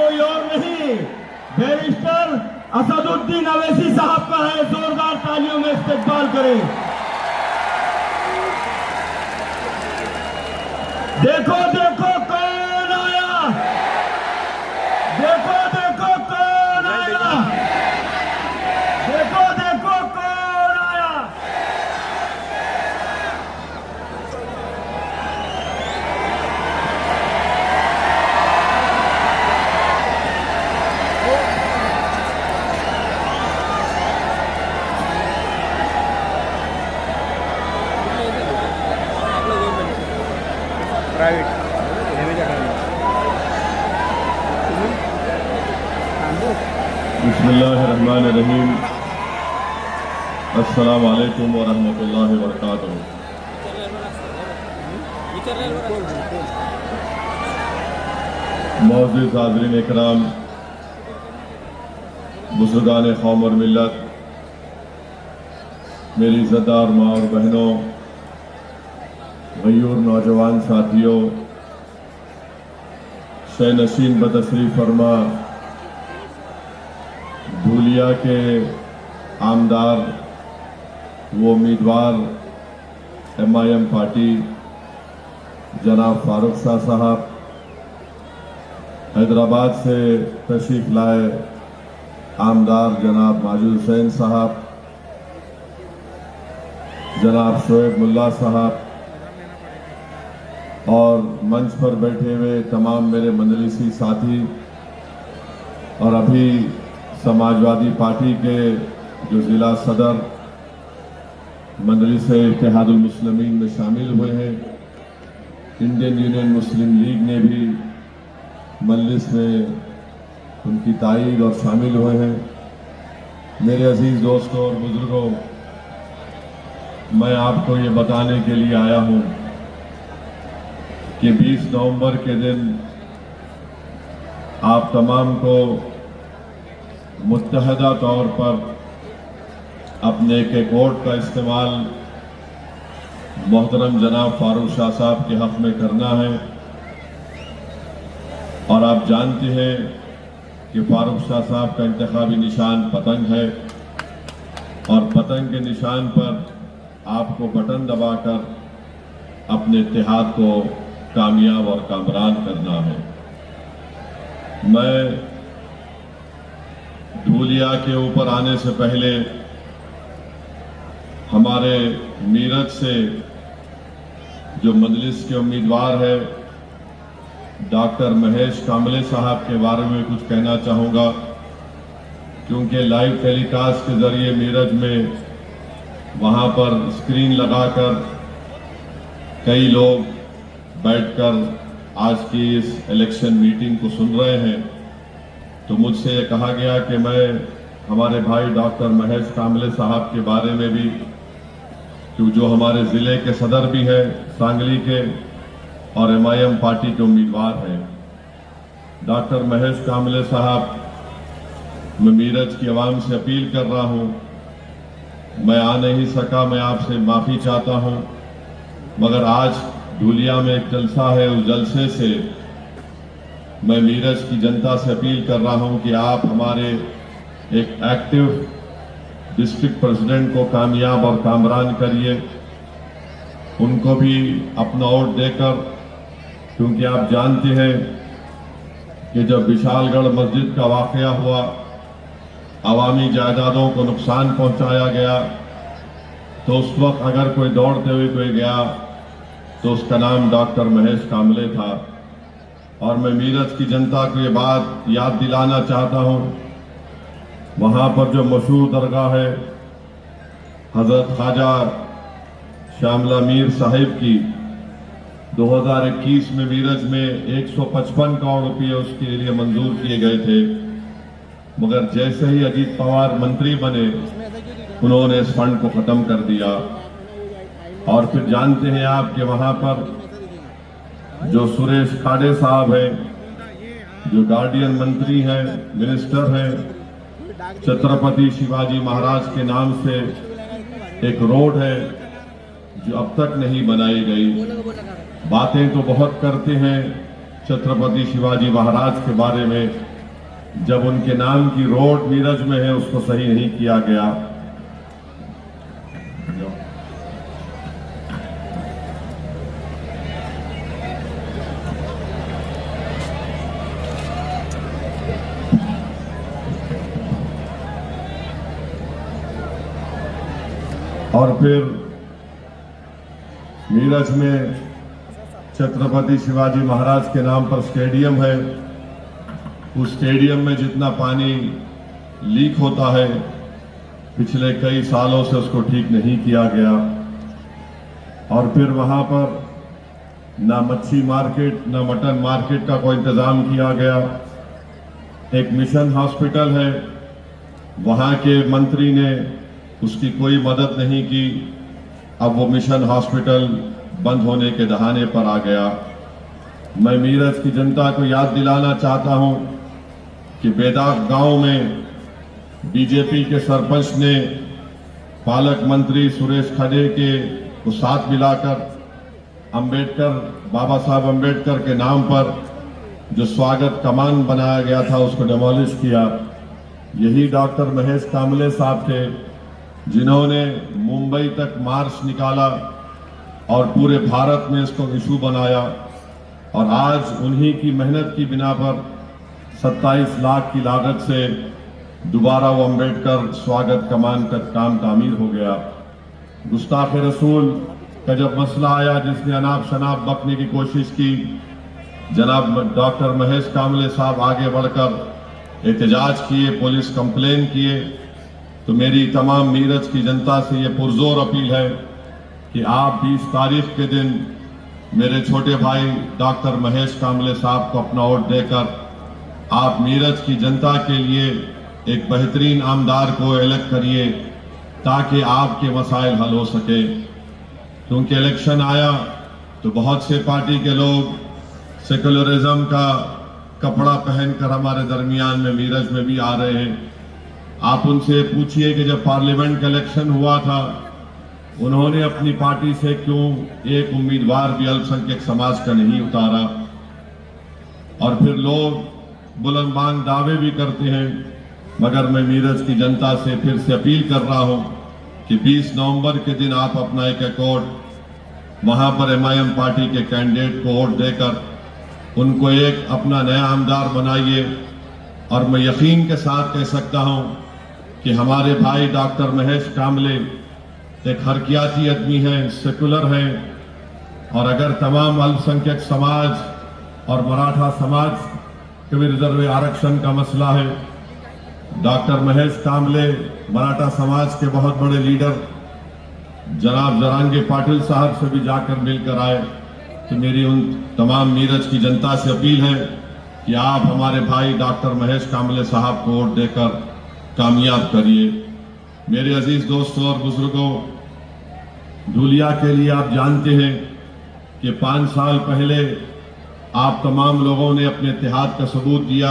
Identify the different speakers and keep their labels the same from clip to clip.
Speaker 1: कोई और नहीं, बैरिस्टर असदुद्दीन अवैसी साहब का है। जोरदार तालियों में इस्तकबाल करें। देखो देखो कौन आया, देखो देखो कौन आया, देखो देखो कौन आया।
Speaker 2: प्राइवेट
Speaker 1: बिस्मिल्लाहिर्रहमानिर्रहीम। अस्सलाम वालेकुम व रहमतुल्लाहि व बरकातुहू। मौजूद हाज़रीन इकराम, बुज़ुर्गान कौम और मिल्लत, मेरी इज़्ज़तदार माँ और बहनों, गयूर नौजवान साथियों, शह नशीन बतशरीफ फरमा धूलिया के आमदार वो उम्मीदवार MIM पार्टी जनाब फारूक शाह साहब, हैदराबाद से तशरीफ लाए आमदार जनाब माजिद हुसैन साहब, जनाब शोएब मुल्ला साहब और मंच पर बैठे हुए तमाम मेरे मंजलिसी साथी और अभी समाजवादी पार्टी के जो ज़िला सदर मंजलिस इत्तेहादुल मुस्लिमीन में शामिल हुए हैं, इंडियन यूनियन मुस्लिम लीग ने भी मजलिस में उनकी ताईद और शामिल हुए हैं। मेरे अजीज़ दोस्तों और बुज़ुर्गों, मैं आपको ये बताने के लिए आया हूँ कि 20 नवंबर के दिन आप तमाम को मुत्तहदा तौर पर अपने एक वोट का इस्तेमाल मोहतरम जनाब फारूक शाह साहब के हक़ में करना है। और आप जानते हैं कि फारूक शाह साहब का इंतखाबी निशान पतंग है और पतंग के निशान पर आपको बटन दबाकर अपने इत्तेहाद को कामयाब और कामरान करना है। मैं धूलिया के ऊपर आने से पहले हमारे मीरठ से जो मजलिस के उम्मीदवार है डॉक्टर महेश कामले साहब के बारे में कुछ कहना चाहूँगा, क्योंकि लाइव टेलीकास्ट के ज़रिए मीरठ में वहाँ पर स्क्रीन लगाकर कई लोग बैठकर आज की इस इलेक्शन मीटिंग को सुन रहे हैं। तो मुझसे ये कहा गया कि मैं हमारे भाई डॉक्टर महेश कामले साहब के बारे में भी, जो हमारे ज़िले के सदर भी हैं सांगली के और MIM पार्टी के उम्मीदवार हैं, डॉक्टर महेश कामले साहब, मैं मीरठ की आवाम से अपील कर रहा हूँ, मैं आ नहीं सका, मैं आपसे माफ़ी चाहता हूँ, मगर आज धूलिया में एक जलसा है, उस जलसे से मैं मीरठ की जनता से अपील कर रहा हूं कि आप हमारे एक एक्टिव डिस्ट्रिक्ट प्रेसिडेंट को कामयाब और कामरान करिए, उनको भी अपना वोट देकर, क्योंकि आप जानते हैं कि जब विशालगढ़ मस्जिद का वाकया हुआ, अवामी जायदादों को नुकसान पहुंचाया गया, तो उस वक्त अगर कोई दौड़ते हुए कोई गया तो उसका नाम डॉक्टर महेश कामले था। और मैं मीरठ की जनता को ये बात याद दिलाना चाहता हूँ, वहाँ पर जो मशहूर दरगाह है हज़रत ख्वाजा श्यामला मीर साहिब की, 2021 में मीरठ में 155 करोड़ रुपये उसके लिए मंजूर किए गए थे, मगर जैसे ही अजीत पवार मंत्री बने उन्होंने इस फंड को ख़त्म कर दिया। और फिर जानते हैं आप कि वहाँ पर जो सुरेश खाड़े साहब हैं, जो गार्डियन मंत्री हैं, मिनिस्टर हैं, छत्रपति शिवाजी महाराज के नाम से एक रोड है जो अब तक नहीं बनाई गई। बातें तो बहुत करते हैं छत्रपति शिवाजी महाराज के बारे में, जब उनके नाम की रोड मीरज में है उसको सही नहीं किया गया। और फिर मीरज में छत्रपति शिवाजी महाराज के नाम पर स्टेडियम है। उस स्टेडियम में जितना पानी लीक होता है पिछले कई सालों से उसको ठीक नहीं किया गया। और फिर वहां पर ना मच्छी मार्केट ना मटन मार्केट का कोई इंतजाम किया गया। एक मिशन हॉस्पिटल है, वहां के मंत्री ने उसकी कोई मदद नहीं की। अब वो मिशन हॉस्पिटल बंद होने के दहाने पर आ गया। मैं मीरज की जनता को याद दिलाना चाहता हूं कि बेदाग गांव में बीजेपी के सरपंच ने पालक मंत्री सुरेश खड़े के को साथ मिलाकर अंबेडकर, बाबा साहब अंबेडकर के नाम पर जो स्वागत कमान बनाया गया था उसको डिमोलिश किया। यही डॉक्टर महेश कामले साहब थे जिन्होंने मुंबई तक मार्च निकाला और पूरे भारत में इसको इशू बनाया। और आज उन्हीं की मेहनत की बिना पर 27 लाख की लागत से दोबारा वो अंबेडकर स्वागत कमान का काम तामीर हो गया। गुस्ताखे रसूल का जब मसला आया, जिसने अनाप शनाप बकने की कोशिश की, जनाब डॉक्टर महेश कामले साहब आगे बढ़कर एहतजाज किए, पुलिस कंप्लेन किए। तो मेरी तमाम मीरज की जनता से ये पुरजोर अपील है कि आप 20 तारीख के दिन मेरे छोटे भाई डॉक्टर महेश कामले साहब को अपना वोट देकर आप मीरज की जनता के लिए एक बेहतरीन आमदार को इलेक्ट करिए ताकि आपके मसाइल हल हो सके। क्योंकि इलेक्शन आया तो बहुत से पार्टी के लोग सेकुलरिज्म का कपड़ा पहनकर हमारे दरमियान में मीरज में भी आ रहे हैं। आप उनसे पूछिए कि जब पार्लियामेंट का इलेक्शन हुआ था उन्होंने अपनी पार्टी से क्यों एक उम्मीदवार भी अल्पसंख्यक समाज का नहीं उतारा। और फिर लोग बुलंदबांग दावे भी करते हैं, मगर मैं मीरज की जनता से फिर से अपील कर रहा हूं कि 20 नवंबर के दिन आप अपना एक वोट वहां पर एमआईएम पार्टी के कैंडिडेट को वोट देकर उनको एक अपना नया आमदार बनाइए। और मैं यकीन के साथ कह सकता हूं कि हमारे भाई डॉक्टर महेश कामले एक हरकियाती आदमी है, सेकुलर है। और अगर तमाम अल्पसंख्यक समाज और मराठा समाज के भी रिजर्व आरक्षण का मसला है, डॉक्टर महेश कामले मराठा समाज के बहुत बड़े लीडर जनाब जरांगे पाटिल साहब से भी जाकर मिलकर आए। तो मेरी उन तमाम मीरज की जनता से अपील है कि आप हमारे भाई डॉक्टर महेश कामले साहब को वोट देकर कामयाब करिए। मेरे अजीज दोस्तों और बुजुर्गों, धूलिया के लिए आप जानते हैं कि 5 साल पहले आप तमाम लोगों ने अपने इत्तेहाद का सबूत दिया,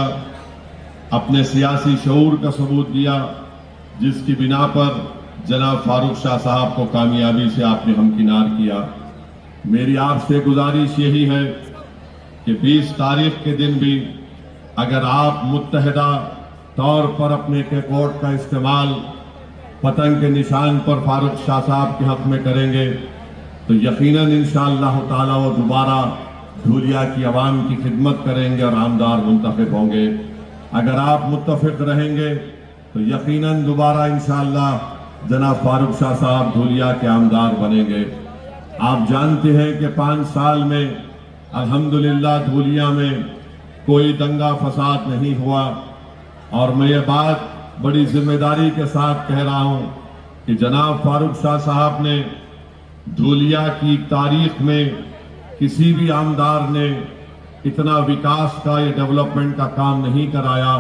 Speaker 1: अपने सियासी शऊर का सबूत दिया, जिसकी बिना पर जनाब फारूक शाह साहब को कामयाबी से आपने हमकिनार किया। मेरी आपसे गुजारिश यही है कि 20 तारीख के दिन भी अगर आप मुत्तहिदा तौर पर अपने के वोट का इस्तेमाल पतंग के निशान पर फारूक शाह साहब के हक में करेंगे तो यकीनन इंशाअल्लाह ताला वो दोबारा धूलिया की आवाम की खिदमत करेंगे और आमदार मुंतखब होंगे। अगर आप मुत्तफिक रहेंगे तो यकीनन दोबारा इंशाअल्लाह जनाब फारूक शाह साहब धूलिया के आमदार बनेंगे। आप जानते हैं कि 5 साल में अल्हम्दुलिल्लाह धूलिया में कोई दंगा फसाद नहीं हुआ। और मैं ये बात बड़ी जिम्मेदारी के साथ कह रहा हूं कि जनाब फारूक शाह साहब ने धूलिया की तारीख में किसी भी आमदार ने इतना विकास का या डेवलपमेंट का काम नहीं कराया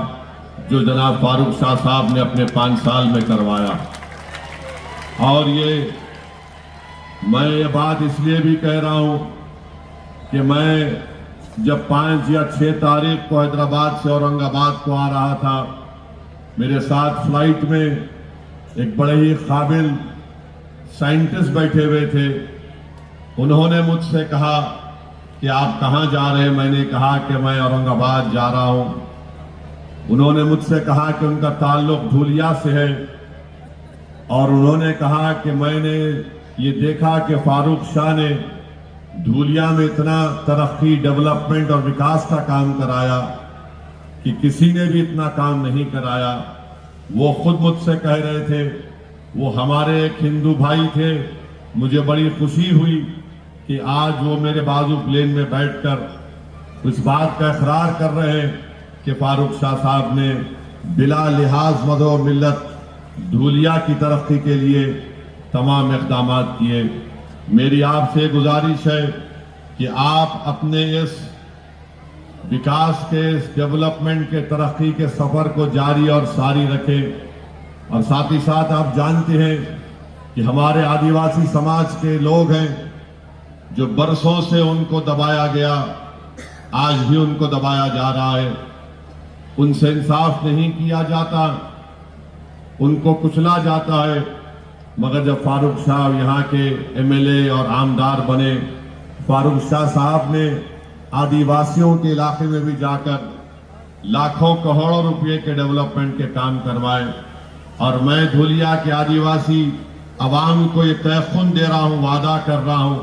Speaker 1: जो जनाब फारूक शाह साहब ने अपने 5 साल में करवाया। और मैं ये बात इसलिए भी कह रहा हूं कि मैं जब 5 या 6 तारीख को हैदराबाद से औरंगाबाद को आ रहा था, मेरे साथ फ्लाइट में एक बड़े ही काबिल साइंटिस्ट बैठे हुए थे। उन्होंने मुझसे कहा कि आप कहां जा रहे हैं? मैंने कहा कि मैं औरंगाबाद जा रहा हूं। उन्होंने मुझसे कहा कि उनका ताल्लुक धूलिया से है और उन्होंने कहा कि मैंने ये देखा कि फारूक शाह ने धूलिया में इतना तरक्की, डेवलपमेंट और विकास का काम कराया कि किसी ने भी इतना काम नहीं कराया। वो खुद मुझसे कह रहे थे, वो हमारे एक हिंदू भाई थे। मुझे बड़ी खुशी हुई कि आज वो मेरे बाजू प्लेन में बैठकर इस बात का इकरार कर रहे हैं कि फारूक शाह साहब ने बिला लिहाज मज़हब मिल्लत धूलिया की तरक्की के लिए तमाम इक़दाम किए। मेरी आपसे गुजारिश है कि आप अपने इस विकास के, इस डेवलपमेंट के, तरक्की के सफर को जारी और सारी रखें। और साथ ही साथ आप जानते हैं कि हमारे आदिवासी समाज के लोग हैं जो बरसों से उनको दबाया गया, आज भी उनको दबाया जा रहा है, उनसे इंसाफ नहीं किया जाता, उनको कुचला जाता है। मगर जब फारूक शाह यहाँ के एमएलए और आमदार बने, फारूक शाह साहब ने आदिवासियों के इलाके में भी जाकर लाखों करोड़ों रुपए के डेवलपमेंट के काम करवाए। और मैं धूलिया के आदिवासी अवाम को ये तयखुन दे रहा हूँ, वादा कर रहा हूँ,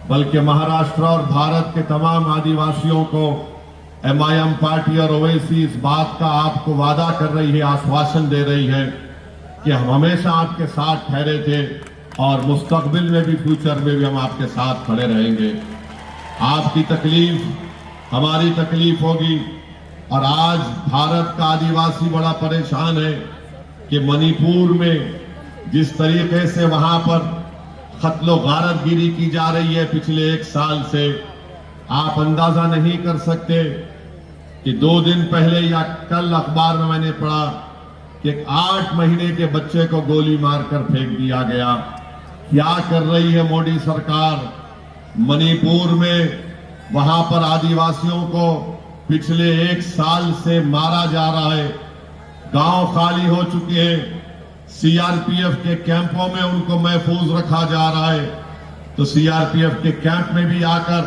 Speaker 1: बल्कि महाराष्ट्र और भारत के तमाम आदिवासियों को एमआईएम पार्टी और ओवैसी इस बात का आपको वादा कर रही है, आश्वासन दे रही है कि हम हमेशा आपके साथ ठहरे थे और मुस्तकबिल में भी, फ्यूचर में भी हम आपके साथ खड़े रहेंगे। आपकी तकलीफ हमारी तकलीफ होगी। और आज भारत का आदिवासी बड़ा परेशान है कि मणिपुर में जिस तरीके से वहां पर कत्लो गारतगिरी की जा रही है पिछले 1 साल से, आप अंदाजा नहीं कर सकते कि 2 दिन पहले या कल अखबार में मैंने पढ़ा कि एक 8 महीने के बच्चे को गोली मारकर फेंक दिया गया। क्या कर रही है मोदी सरकार? मणिपुर में वहां पर आदिवासियों को पिछले 1 साल से मारा जा रहा है, गांव खाली हो चुके हैं, सीआरपीएफ के कैंपों में उनको महफूज रखा जा रहा है। तो सीआरपीएफ के कैंप में भी आकर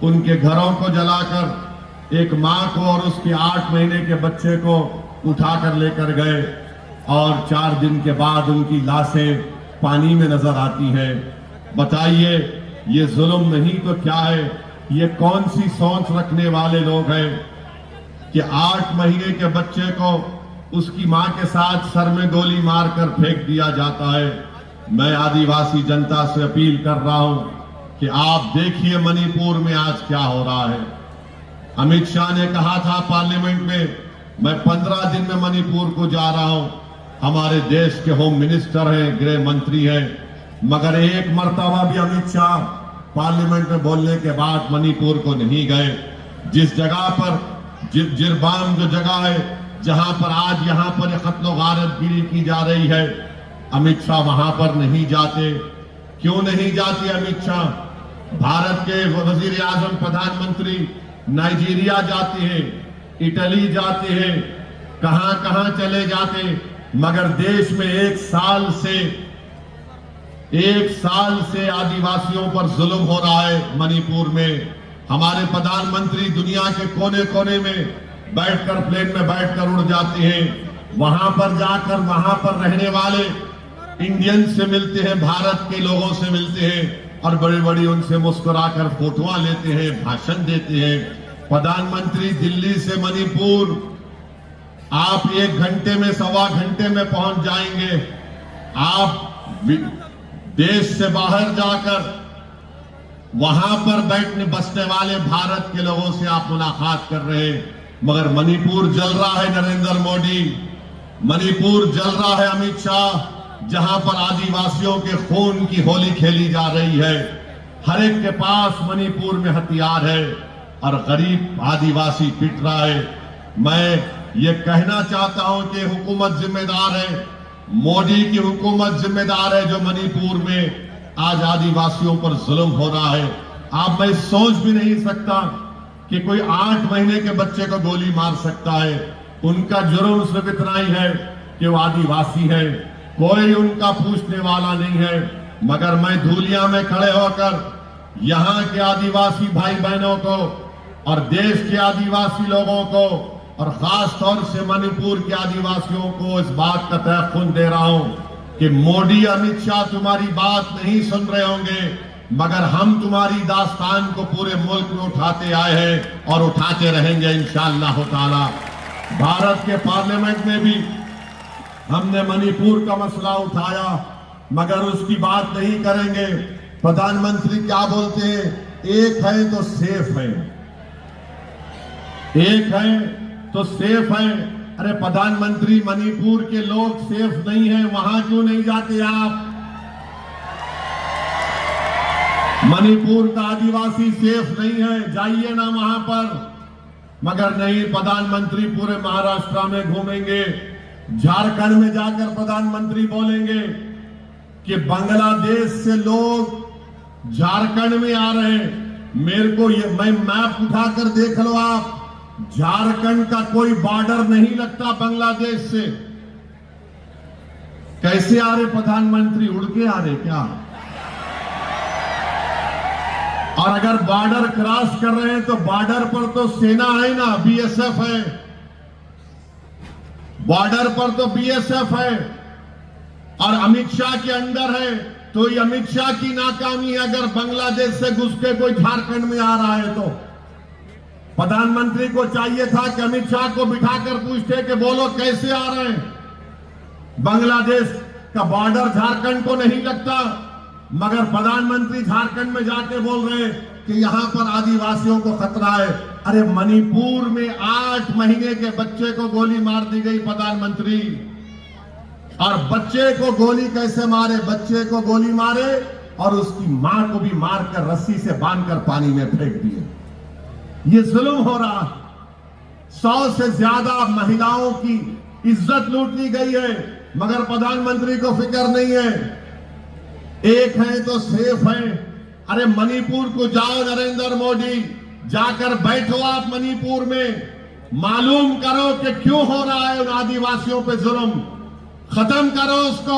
Speaker 1: उनके घरों को जलाकर एक मां को और उसके 8 महीने के बच्चे को उठाकर लेकर गए और 4 दिन के बाद उनकी लाशें पानी में नजर आती हैं। बताइए, ये जुल्म नहीं तो क्या है? ये कौन सी सोच रखने वाले लोग हैं कि 8 महीने के बच्चे को उसकी मां के साथ सर में गोली मारकर फेंक दिया जाता है? मैं आदिवासी जनता से अपील कर रहा हूं कि आप देखिए मणिपुर में आज क्या हो रहा है। अमित शाह ने कहा था पार्लियामेंट में, मैं 15 दिन में मणिपुर को जा रहा हूं। हमारे देश के होम मिनिस्टर हैं, गृह मंत्री हैं, मगर एक मर्तबा भी अमित शाह पार्लियामेंट में बोलने के बाद मणिपुर को नहीं गए। जिस जगह पर जिरबाम जो जगह है जहां पर आज यहां पर कत्लो गारतगिरी की जा रही है, अमित शाह वहां पर नहीं जाते। क्यों नहीं जाते अमित शाह? भारत के वजीर आजम, प्रधानमंत्री नाइजीरिया जाते हैं, इटली जाते हैं, कहां कहां चले जाते, मगर देश में 1 साल से आदिवासियों पर जुल्म हो रहा है। मणिपुर में हमारे प्रधानमंत्री दुनिया के कोने कोने में बैठकर, प्लेन में बैठकर उड़ जाते हैं, वहां पर जाकर वहां पर रहने वाले इंडियन से मिलते हैं, भारत के लोगों से मिलते हैं और बड़ी बड़ी उनसे मुस्कुराकर फोटोआं लेते हैं, भाषण देते हैं। प्रधानमंत्री दिल्ली से मणिपुर आप 1 घंटे में, 1.25 घंटे में पहुंच जाएंगे। आप देश से बाहर जाकर वहां पर बसने वाले भारत के लोगों से आप मुलाकात कर रहे हैं, मगर मणिपुर जल रहा है नरेंद्र मोदी, मणिपुर जल रहा है अमित शाह, जहां पर आदिवासियों के खून की होली खेली जा रही है। हर एक के पास मणिपुर में हथियार है और गरीब आदिवासी पिट रहा है। मैं ये कहना चाहता हूं कि हुकूमत जिम्मेदार है, मोदी की हुकूमत जिम्मेदार है जो मणिपुर में आज आदिवासियों पर जुल्म हो रहा है। आप, मैं सोच भी नहीं सकता कि कोई 8 महीने के बच्चे को गोली मार सकता है। उनका जुर्म सिर्फ इतना ही है कि वो आदिवासी है, कोई उनका पूछने वाला नहीं है। मगर मैं धूलिया में खड़े होकर यहाँ के आदिवासी भाई बहनों को और देश के आदिवासी लोगों को और खास तौर से मणिपुर के आदिवासियों को इस बात का तयख्खुन दे रहा हूं कि मोदी अमित शाह तुम्हारी बात नहीं सुन रहे होंगे, मगर हम तुम्हारी दास्तान को पूरे मुल्क में उठाते आए हैं और उठाते रहेंगे इंशाअल्लाह ताला। भारत के पार्लियामेंट में भी हमने मणिपुर का मसला उठाया, मगर उसकी बात नहीं करेंगे। प्रधानमंत्री क्या बोलते हैं, एक है तो सेफ है, एक है तो सेफ है। अरे प्रधानमंत्री, मणिपुर के लोग सेफ नहीं हैं, वहां क्यों नहीं जाते आप? मणिपुर का आदिवासी सेफ नहीं है, जाइए ना वहां पर। मगर नहीं, प्रधानमंत्री पूरे महाराष्ट्र में घूमेंगे, झारखंड में जाकर प्रधानमंत्री बोलेंगे कि बांग्लादेश से लोग झारखंड में आ रहे हैं। मेरे को मैं मैप उठाकर देख लो आप, झारखंड का कोई बॉर्डर नहीं लगता बांग्लादेश से। कैसे आ रहे प्रधानमंत्री, उड़ के आ रहे क्या? और अगर बॉर्डर क्रॉस कर रहे हैं तो बॉर्डर पर तो सेना है ना, बीएसएफ है, बॉर्डर पर तो बीएसएफ है और अमित शाह के अंडर है। तो ये अमित शाह की नाकामी है अगर बांग्लादेश से घुस के कोई झारखंड में आ रहा है तो। प्रधानमंत्री को चाहिए था कि अमित शाह को बिठाकर पूछते कि बोलो कैसे आ रहे हैं। बांग्लादेश का बॉर्डर झारखंड को नहीं लगता, मगर प्रधानमंत्री झारखंड में जाके बोल रहे हैं कि यहां पर आदिवासियों को खतरा है। अरे मणिपुर में 8 महीने के बच्चे को गोली मार दी गई प्रधानमंत्री। और बच्चे को गोली कैसे मारे? बच्चे को गोली मारे और उसकी मां को भी मारकर रस्सी से बांधकर पानी में फेंक दिए। ये जुल्म हो रहा है। 100 से ज्यादा महिलाओं की इज्जत लूट ली गई है, मगर प्रधानमंत्री को फिक्र नहीं है। एक है तो सेफ है। अरे मणिपुर को जाओ नरेंद्र मोदी, जाकर बैठो आप मणिपुर में, मालूम करो कि क्यों हो रहा है उन आदिवासियों पे जुल्म, खत्म करो उसको,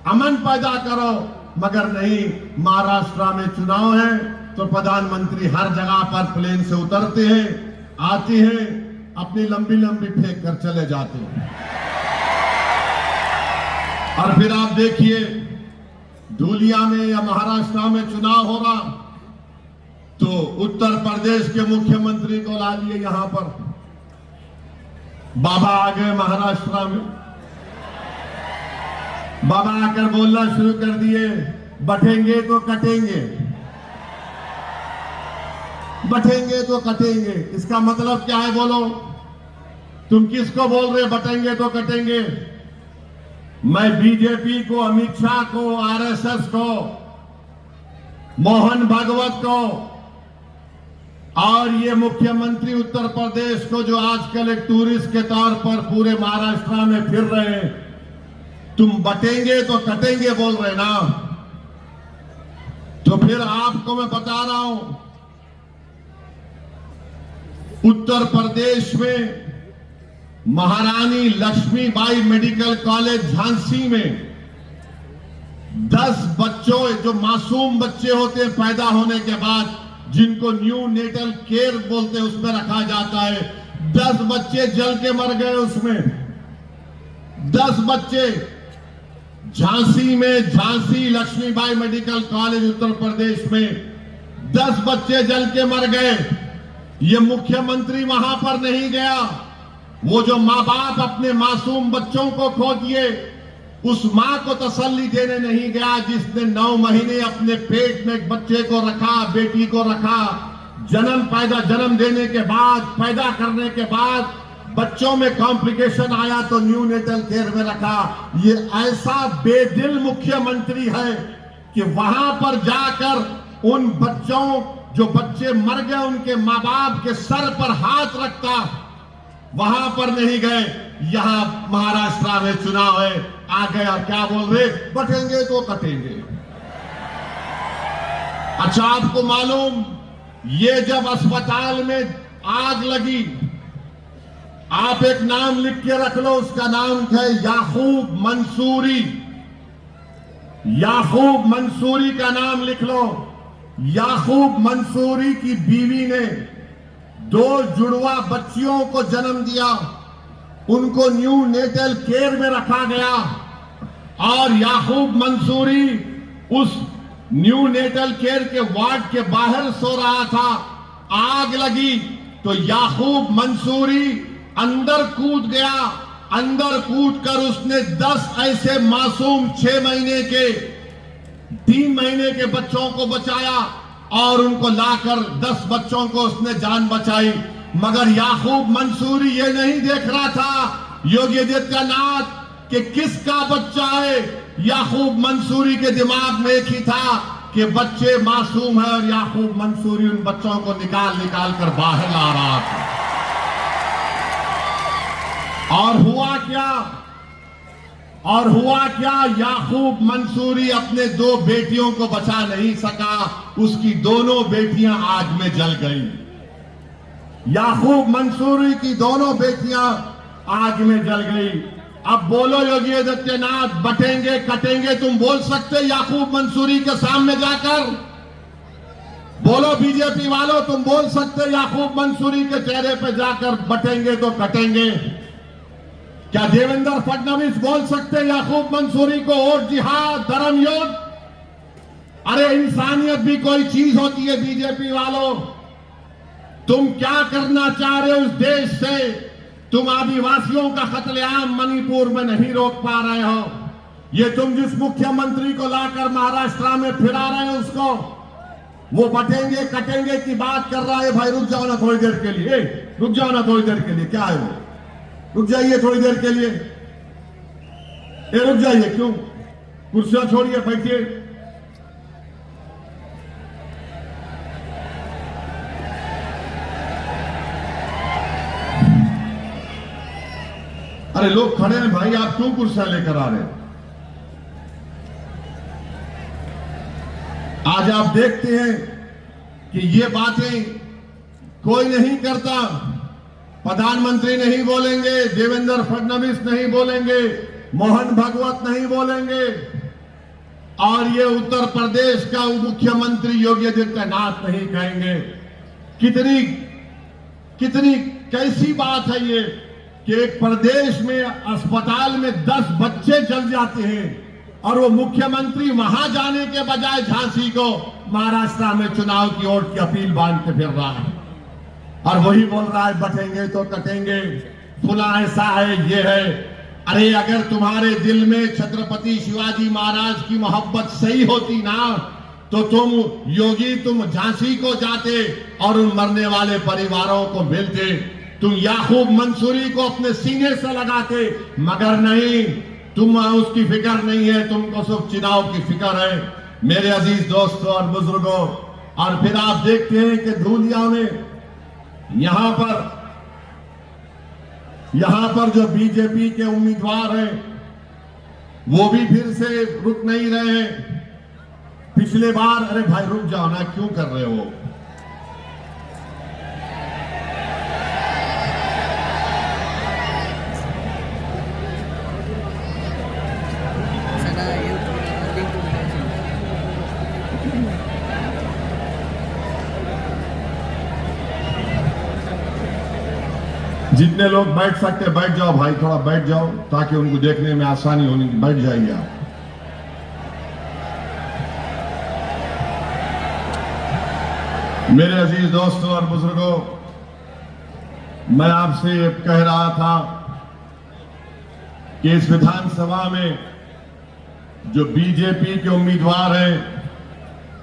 Speaker 1: अमन पैदा करो। मगर नहीं, महाराष्ट्र में चुनाव है तो प्रधानमंत्री हर जगह पर प्लेन से उतरते हैं, आते हैं, अपनी लंबी लंबी फेंक कर चले जाते हैं। और फिर आप देखिए, धूलिया में या महाराष्ट्र में चुनाव हो रहा तो उत्तर प्रदेश के मुख्यमंत्री को ला लिए यहां पर। बाबा आ गए महाराष्ट्र में, बाबा आकर बोलना शुरू कर दिए, बटेंगे तो कटेंगे, बटेंगे तो कटेंगे। इसका मतलब क्या है बोलो? तुम किसको बोल रहे बटेंगे तो कटेंगे? मैं बीजेपी को, अमित शाह को, आरएसएस को, मोहन भागवत को और ये मुख्यमंत्री उत्तर प्रदेश को जो आजकल एक टूरिस्ट के तौर पर पूरे महाराष्ट्र में फिर रहे हैं, तुम बटेंगे तो कटेंगे बोल रहे ना। तो फिर आपको मैं बता रहा हूं, उत्तर प्रदेश में महारानी लक्ष्मीबाई मेडिकल कॉलेज झांसी में 10 बच्चों, जो मासूम बच्चे होते हैं पैदा होने के बाद, जिनको न्यू नेटल केयर बोलते हैं, उसमें रखा जाता है, 10 बच्चे जल के मर गए उसमें। 10 बच्चे झांसी में, झांसी लक्ष्मीबाई मेडिकल कॉलेज उत्तर प्रदेश में 10 बच्चे जल के मर गए। ये मुख्यमंत्री वहां पर नहीं गया। वो जो मां बाप अपने मासूम बच्चों को खो दिए, उस मां को तसल्ली देने नहीं गया जिसने 9 महीने अपने पेट में एक बच्चे को रखा, बेटी को रखा। जन्म देने के बाद, पैदा करने के बाद बच्चों में कॉम्प्लिकेशन आया तो न्यू नेटल केयर में रखा। ये ऐसा बेदिल मुख्यमंत्री है कि वहां पर जाकर उन बच्चों, जो बच्चे मर गए, उनके मां बाप के सर पर हाथ रखता, वहां पर नहीं गए। यहां महाराष्ट्र में चुनाव है, आ गए और क्या बोल रहे? बटेंगे तो कटेंगे। अच्छा, आपको मालूम, ये जब अस्पताल में आग लगी, आप एक नाम लिख के रख लो, उसका नाम है याकूब मंसूरी। याकूब मंसूरी का नाम लिख लो। याकूब मंसूरी की बीवी ने 2 जुड़वा बच्चियों को जन्म दिया, उनको न्यू नेटल केयर में रखा गया और याकूब मंसूरी उस न्यू नेटल केयर के वार्ड के बाहर सो रहा था। आग लगी तो याकूब मंसूरी अंदर कूद गया। अंदर कूदकर उसने 10 ऐसे मासूम 6 महीने के 3 महीने के बच्चों को बचाया और उनको लाकर 10 बच्चों को उसने जान बचाई। मगर याकूब मंसूरी ये नहीं देख रहा था योगी आदित्यनाथ कि किसका बच्चा है। याकूब मंसूरी के दिमाग में एक ही था कि बच्चे मासूम है और याकूब मंसूरी उन बच्चों को निकाल निकाल कर बाहर ला रहा था। और हुआ क्या, याकूब मंसूरी अपने 2 बेटियों को बचा नहीं सका, उसकी दोनों बेटियां आग में जल गई। याकूब मंसूरी की दोनों बेटियां आग में जल गई। अब बोलो योगी आदित्यनाथ, बटेंगे कटेंगे तुम बोल सकते याकूब मंसूरी के सामने जाकर? बोलो बीजेपी वालों, तुम बोल सकते याकूब मंसूरी के चेहरे पे जाकर बटेंगे तो कटेंगे? क्या देवेंद्र फडणवीस बोल सकते याकूब मंसूरी को और जिहाद धर्म युद्ध? अरे इंसानियत भी कोई चीज होती है बीजेपी वालों। तुम क्या करना चाह रहे हो इस देश से? तुम आदिवासियों का कत्लेआम मणिपुर में नहीं रोक पा रहे हो। ये तुम जिस मुख्यमंत्री को लाकर महाराष्ट्र में फिरा रहे हो उसको, वो बटेंगे कटेंगे की बात कर रहा है। भाई रुक जाओ ना थोड़ी देर के लिए, रुक जाओ ना थोड़ी देर के लिए। क्या है वो? रुक जाइए थोड़ी देर के लिए। रुक जाइए, क्यों? कुर्सियां छोड़िए, बैठिए। अरे लोग खड़े हैं भाई, आप क्यों कुर्सियां लेकर आ रहे हैं? आज आप देखते हैं कि ये बातें कोई नहीं करता। प्रधानमंत्री नहीं बोलेंगे, देवेंद्र फडणवीस नहीं बोलेंगे, मोहन भागवत नहीं बोलेंगे और ये उत्तर प्रदेश का मुख्यमंत्री योगी आदित्यनाथ नहीं कहेंगे। कितनी कैसी बात है ये कि एक प्रदेश में अस्पताल में 10 बच्चे जल जाते हैं और वो मुख्यमंत्री वहां जाने के बजाय झांसी को महाराष्ट्र में चुनाव की ओर की अपील बांधते फिर रहा है और वही बोल रहा है बटेंगे तो कटेंगे, फुला ऐसा है, ये है। अरे अगर तुम्हारे दिल में छत्रपति शिवाजी महाराज की मोहब्बत सही होती ना तो तुम झांसी को जाते और उन मरने वाले परिवारों को मिलते, तुम याकूब मंसूरी को अपने सीने से लगाते। मगर नहीं, तुम उसकी फिक्र नहीं है, तुमको सिर्फ चुनाव की फिक्र है। मेरे अजीज दोस्तों और बुजुर्गों, और फिर आप देखते हैं कि धूलिया में यहां पर जो बीजेपी के उम्मीदवार हैं वो भी फिर से रुक नहीं रहे। पिछले बार, अरे भाई रुक जाओ ना, क्यों कर रहे हो? जितने लोग बैठ सकते बैठ जाओ भाई, थोड़ा बैठ जाओ ताकि उनको देखने में आसानी होनी। बैठ जाइए आप। मेरे अजीज दोस्तों और बुजुर्गों, मैं आपसे कह रहा था कि इस विधानसभा में जो बीजेपी के उम्मीदवार हैं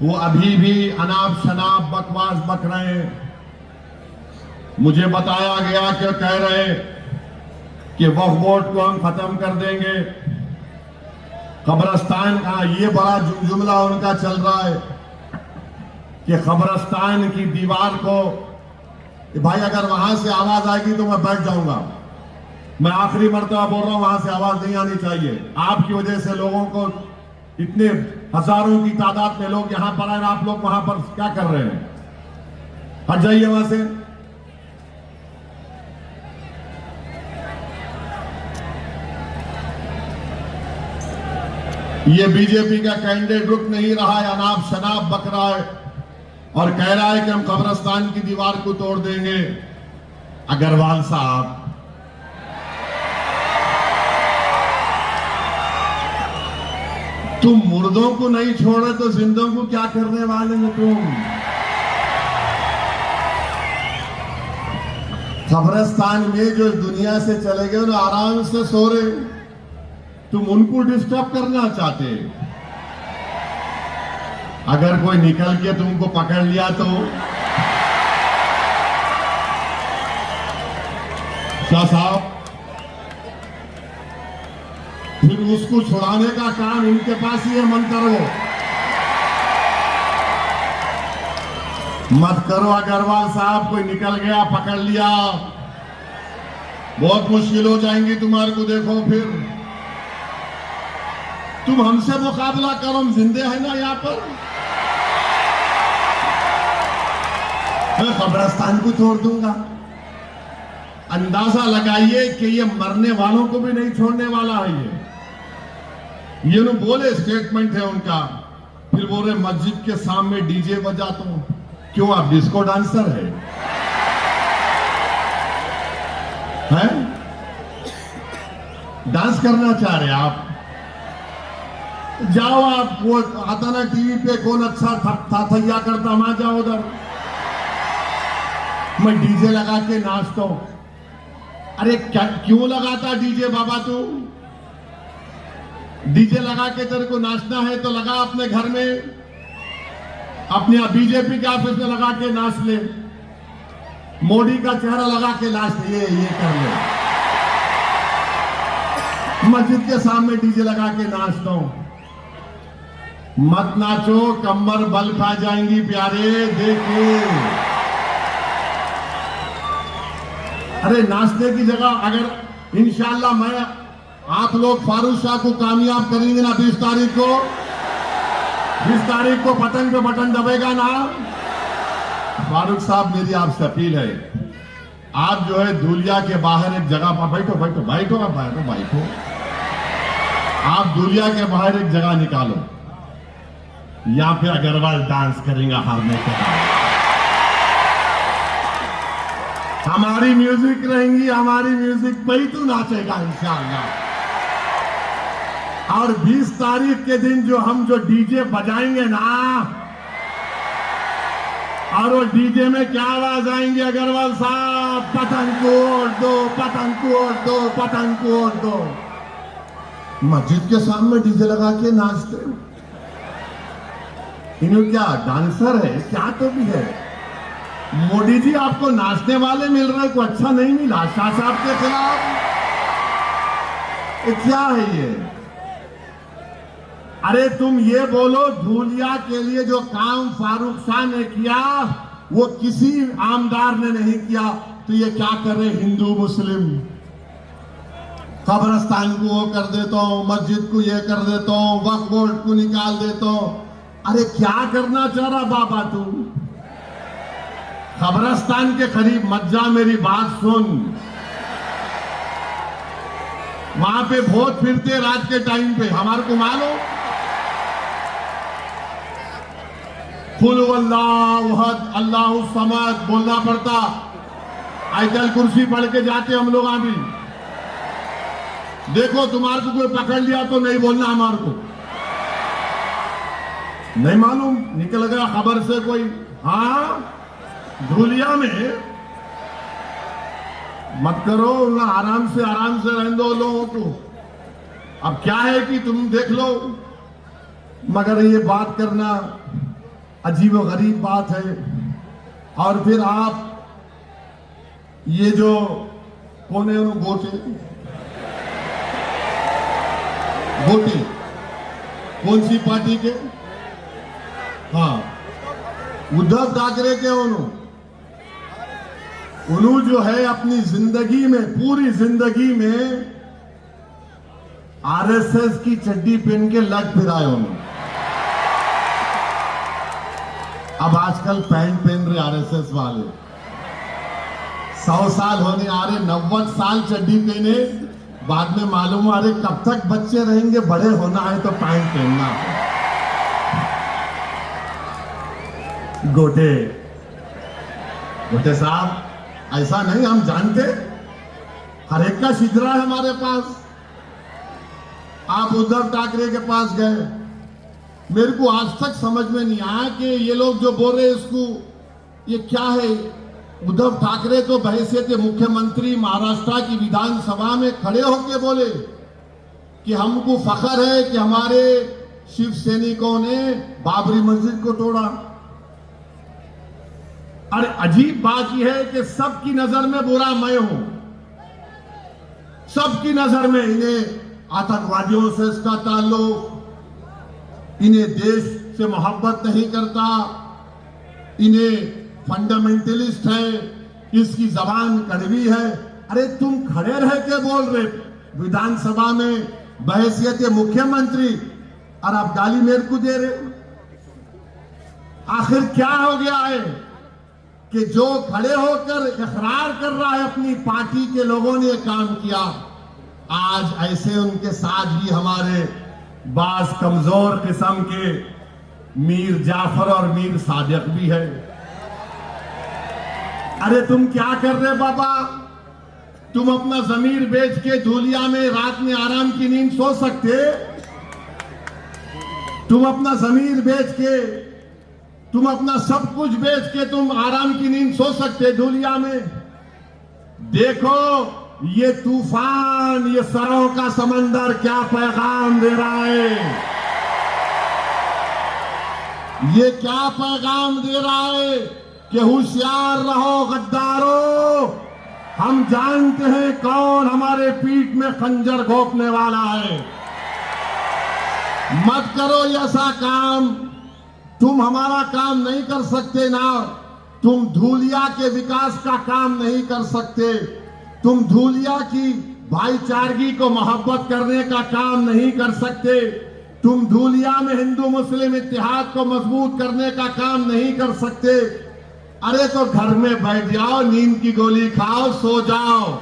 Speaker 1: वो अभी भी अनाप शनाप बकवास बक रहे हैं। मुझे बताया गया कि कह रहे कि वक्फ बोर्ड को हम खत्म कर देंगे, कब्रिस्तान का ये बड़ा जुमला उनका चल रहा है कि कब्रिस्तान की दीवार को, भाई अगर वहां से आवाज आएगी तो मैं बैठ जाऊंगा। मैं आखिरी मर्तबा बोल रहा हूं, वहां से आवाज नहीं आनी चाहिए। आपकी वजह से लोगों को, इतने हजारों की तादाद में लोग यहां पर आए, आप लोग वहां पर क्या कर रहे हैं? हट जाइए वहां से। ये बीजेपी का कैंडिडेट रुक नहीं रहा है, अनाप शनाप बक रहा है और कह रहा है कि हम कब्रिस्तान की दीवार को तोड़ देंगे। अग्रवाल साहब, तुम मुर्दों को नहीं छोड़े तो जिंदों को क्या करने वाले हो तुम? कब्रिस्तान में जो दुनिया से चले गए ना, आराम से सो रहे, तुम उनको डिस्टर्ब करना चाहते। अगर कोई निकल के तुमको पकड़ लिया तो शाह साहब, फिर उसको छुड़ाने का काम इनके पास ही है। मत करो अग्रवाल साहब, कोई निकल गया, पकड़ लिया, बहुत मुश्किल हो जाएंगी तुम्हारे को। देखो फिर तुम हमसे मुकाबला करो, हम जिंदे हैं ना यहां पर। मैं कब्रिस्तान को छोड़ दूंगा। अंदाजा लगाइए कि ये मरने वालों को भी नहीं छोड़ने वाला है। ये लोग बोले, स्टेटमेंट है उनका। फिर बोल रहे मस्जिद के सामने डीजे बजाता हूं। क्यों, आप डिस्को डांसर है? डांस करना चाह रहे आप? जाओ आप, वो आता ना टीवी पे, कौन अच्छा था थैया करता, वहां जाओ उधर। मैं डीजे लगा के नाचता हूं। अरे क्या, क्यों लगाता डीजे बाबा? तू डीजे लगा के तेरे को नाचना है तो लगा अपने घर में, अपने बीजेपी के ऑफिस में लगा के नाच ले, मोदी का चेहरा लगा के नाच ले, ये कर ले। मस्जिद के सामने डीजे लगा के नाचता हूं। मत नाचो, कमर बल खा जाएंगी प्यारे, देखिए। अरे नाचने की जगह अगर इंशाल्लाह मैं आप लोग फारूक शाह को कामयाब करेंगे ना 20 तारीख को, 20 तारीख को बटन पे बटन दबेगा ना। फारूक साहब, मेरी आपसे अपील है, आप जो है धूलिया के बाहर एक जगह पर बैठो, बैठो बैठो, आप बैठो बैठो, आप धूलिया के बाहर एक जगह निकालो, यहां पे अग्रवाल डांस करेंगे हारने के बाद। हमारी म्यूजिक रहेंगी, हमारी म्यूजिक पे ही तू नाचेगा इंशाअल्लाह। और 20 तारीख के दिन हम जो डीजे बजाएंगे ना, और वो डीजे में क्या आवाज आएंगे अग्रवाल साहब? पतंग को ओढ़ दो, पतंग को ओढ़ दो, पतंग को ओढ़ दो। मस्जिद के सामने डीजे लगा के नाचते, इन्हें क्या डांसर है क्या? तो भी है। मोदी जी आपको नाचने वाले मिल रहे, को अच्छा नहीं मिला शाह साहब के खिलाफ? क्या है ये? अरे तुम ये बोलो, धूलिया के लिए जो काम फारूक शाह ने किया वो किसी आमदार ने नहीं किया, तो ये क्या कर रहे हिंदू मुस्लिम? कब्रिस्तान को वो कर देता हूं, मस्जिद को ये कर देता हूं, वक्फ बोर्ड को निकाल देता हूं। अरे क्या करना चाह रहा बाबा तू? कब्रिस्तान के करीब मत जा, मेरी बात सुन। वहां पे बहुत फिरते रात के टाइम पे, हमारे को मालूम। कुल अल्लाह अहद अल्लाह समद बोलना पड़ता, आयतल कुर्सी पढ़ के जाते हम लोग। अभी देखो, तुम्हारे को कोई पकड़ लिया तो नहीं बोलना, हमारे को नहीं मालूम, निकल गया खबर से कोई। हाँ, धूलिया में मत करो ना, आराम से रहने दो लोगों को। अब क्या है कि तुम देख लो, मगर ये बात करना अजीब व गरीब बात है। और फिर आप ये जो कौन है, गोटे गोटे कौन सी पार्टी के? हाँ, उद्धव ठाकरे के। उन्होंने जो है अपनी जिंदगी में, पूरी जिंदगी में आरएसएस की चड्डी पहन के लग फिराए उन्होंने। अब आजकल पैंट पहन रहे आरएसएस वाले। 100 साल होने आ रहे, 90 साल चड्डी पहने, बाद में मालूम आ रहे कब तक बच्चे रहेंगे, बड़े होना है तो पैंट पहनना है।
Speaker 2: गोटे गोटे साहब, ऐसा नहीं, हम जानते हर एक का शिजरा है हमारे पास। आप उद्धव ठाकरे के पास गए, मेरे को आज तक समझ में नहीं आया कि ये लोग जो बोल रहे हैं इसको ये क्या है। उद्धव ठाकरे तो बहैसियत मुख्यमंत्री महाराष्ट्र की विधानसभा में खड़े होकर बोले कि हमको फख्र है कि हमारे शिव सैनिकों ने बाबरी मस्जिद को तोड़ा। अरे अजीब बात यह है कि सबकी नजर में बुरा मैं हूं, सबकी नजर में इन्हें आतंकवादियों से इसका ताल्लुक, इन्हें देश से मोहब्बत नहीं करता, इन्हें फंडामेंटलिस्ट है, इसकी जबान कड़वी है। अरे तुम खड़े रह के बोल रहे विधानसभा में बहैसियत मुख्यमंत्री, और आप गाली मेरे को दे रहे। आखिर क्या हो गया है कि जो खड़े होकर इकरार कर रहा है अपनी पार्टी के लोगों ने काम किया, आज ऐसे उनके साथ भी हमारे बास कमजोर किस्म के मीर जाफर और मीर सादिक भी है। अरे तुम क्या कर रहे बाबा, तुम अपना जमीर बेच के धूलिया में रात में आराम की नींद सो सकते? तुम अपना जमीर बेच के, तुम अपना सब कुछ बेच के तुम आराम की नींद सो सकते धूलिया में? देखो ये तूफान, ये सरों का समंदर क्या पैगाम दे रहा है, ये क्या पैगाम दे रहा है कि होशियार रहो गद्दारों, हम जानते हैं कौन हमारे पीठ में खंजर घोंपने वाला है। मत करो ऐसा काम, तुम हमारा काम नहीं कर सकते ना, तुम धूलिया के विकास का काम नहीं कर सकते, तुम धूलिया की भाईचारगी को मोहब्बत करने का काम नहीं कर सकते, तुम धूलिया में हिंदू मुस्लिम इत्तेहाद को मजबूत करने का काम नहीं कर सकते। अरे तो घर में बैठ जाओ, नींद की गोली खाओ, सो जाओ,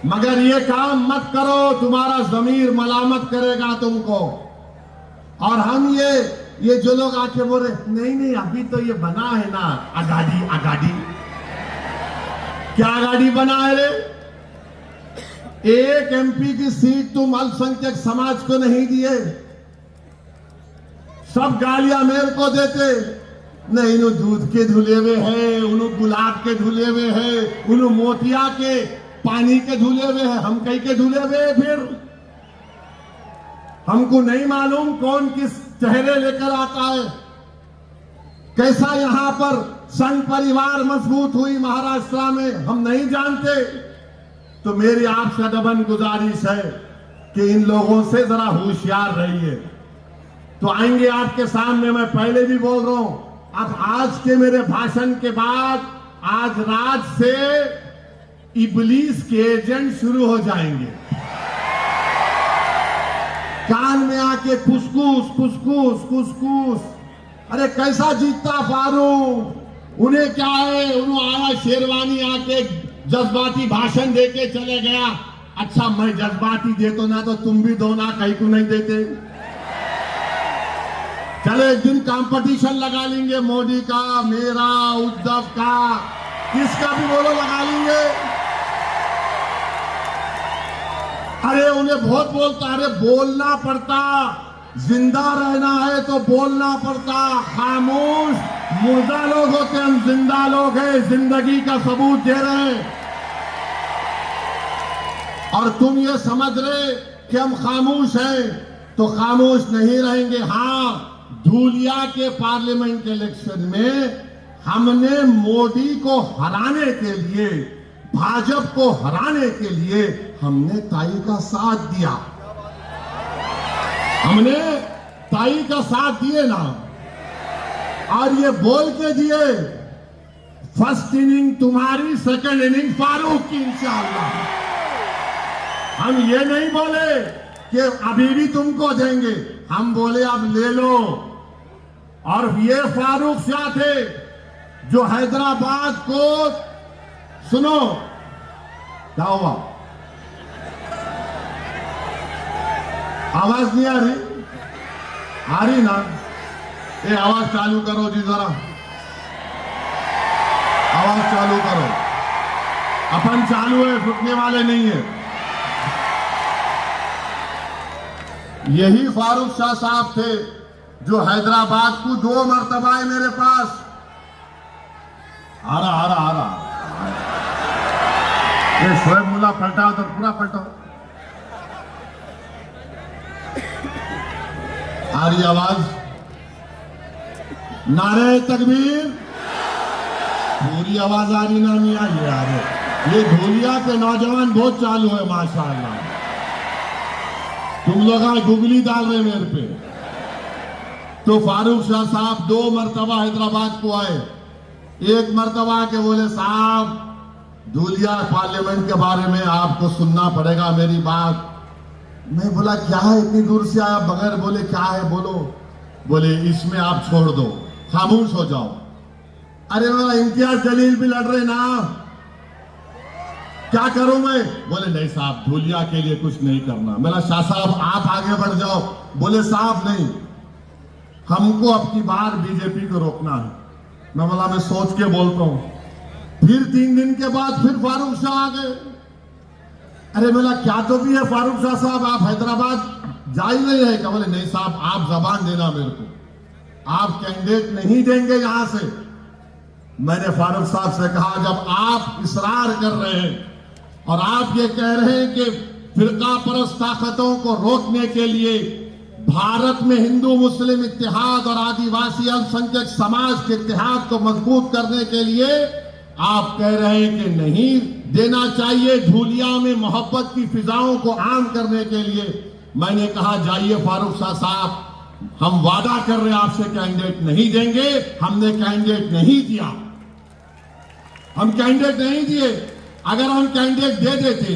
Speaker 2: मगर ये काम मत करो, तुम्हारा जमीर मलामत करेगा तुमको। और हम ये जो लोग आके बोल रहे नहीं नहीं अभी तो ये बना है ना आगाड़ी, आगाड़ी क्या आगाड़ी बना है रे? एक एमपी की सीट तुम अल्पसंख्यक समाज को नहीं दिए, सब गालियां मेरे को देते, नहीं इन्हों दूध के धुले हुए है, उन्हों गुलाब के धुले हुए है, उन्हों मोतिया के पानी के धुले हुए है, हम कहीं के धुले हुए है? फिर हमको नहीं मालूम कौन किस चेहरे लेकर आता है, कैसा यहां पर संघ परिवार मजबूत हुई महाराष्ट्र में, हम नहीं जानते। तो मेरी आपसे अदबन गुजारिश है कि इन लोगों से जरा होशियार रहिए। तो आएंगे आपके सामने, मैं पहले भी बोल रहा हूं, अब आज के मेरे भाषण के बाद आज रात से इबलीस के एजेंट शुरू हो जाएंगे, कान में आके कुसकुस कुसकुस कुसकुस। अरे कैसा जीतता फारूक, उन्हें क्या है, उन्होंने आया शेरवानी आके जज्बाती भाषण देके चले गया। अच्छा मैं जज्बाती देता ना तो तुम भी दो ना, कहीं को नहीं देते। चलो एक दिन कंपटीशन लगा लेंगे, मोदी का, मेरा, उद्धव का, किसका भी बोलो लगा लेंगे। अरे उन्हें बहुत बोलता, अरे बोलना पड़ता, जिंदा रहना है तो बोलना पड़ता, खामोश मुर्दा लोग होते, हम जिंदा लोग हैं, जिंदगी का सबूत दे रहे हैं। और तुम ये समझ रहे कि हम खामोश हैं, तो खामोश नहीं रहेंगे। हाँ, धूलिया के पार्लियामेंट के इलेक्शन में हमने मोदी को हराने के लिए, भाजपा को हराने के लिए हमने ताई का साथ दिया, हमने ताई का साथ दिए ना, और ये बोल के दिए फर्स्ट इनिंग तुम्हारी, सेकंड इनिंग फारूक की इंशाअल्लाह। हम ये नहीं बोले कि अभी भी तुमको देंगे, हम बोले अब ले लो। और ये फारूक शाह थे जो हैदराबाद को, सुनो क्या हुआ, आवाज नहीं आ रही ना? ये आवाज चालू करो जी, जरा आवाज चालू करो। अपन चालू है, रुकने वाले नहीं है। यही फारूक शाह साहब थे जो हैदराबाद को 2 मरतबा है मेरे पास। आ रहा ये शोएब मुल्ला पलटा, उधर पूरा पलटा। आ रही आवाज? नारे तकबीर, पूरी आवाज आ रही ना? नहीं आ रही यार। ये धूलिया के नौजवान बहुत चालू है माशाअल्लाह। तुम लोग आज गुगली डाल रहे मेरे पे। तो फारूक शाह साहब 2 मरतबा हैदराबाद को आए। एक मरतबा के बोले साहब धूलिया पार्लियामेंट के बारे में आपको सुनना पड़ेगा मेरी बात। मैं बोला क्या है, इतनी दूर से आया बगैर बोले क्या है बोलो। बोले इसमें आप छोड़ दो, खामोश हो जाओ। अरे मेरा इम्तियाज जलील भी लड़ रहे ना, क्या करूं मैं? बोले नहीं साहब धूलिया के लिए कुछ नहीं करना। मेरा शाह साहब आप आगे बढ़ जाओ। बोले साहब नहीं, हमको अब की बार बीजेपी को रोकना है। मैं बोला मैं सोच के बोलता हूं। फिर 3 दिन के बाद फिर फारूक शाह आ गए। अरे बोला क्या तो भी है फारूक शाह साहब, आप हैदराबाद जा ही नहीं रहे क्या? बोले नहीं साहब आप जबान देना मेरे को, आप कैंडिडेट नहीं देंगे यहां से। मैंने फारूक साहब से कहा जब आप इसरार कर रहे हैं और आप ये कह रहे हैं कि फिरका परस्त ताकतों को रोकने के लिए भारत में हिंदू मुस्लिम इत्तेहाद और आदिवासी अल्पसंख्यक समाज के इत्तेहाद को मजबूत करने के लिए आप कह रहे हैं कि नहीं देना चाहिए, धूलिया में मोहब्बत की फिजाओं को आम करने के लिए। मैंने कहा जाइए फारूक शाह साहब, हम वादा कर रहे हैं आपसे कैंडिडेट नहीं देंगे। हमने कैंडिडेट नहीं दिया, हम कैंडिडेट नहीं दिए। अगर हम कैंडिडेट दे देते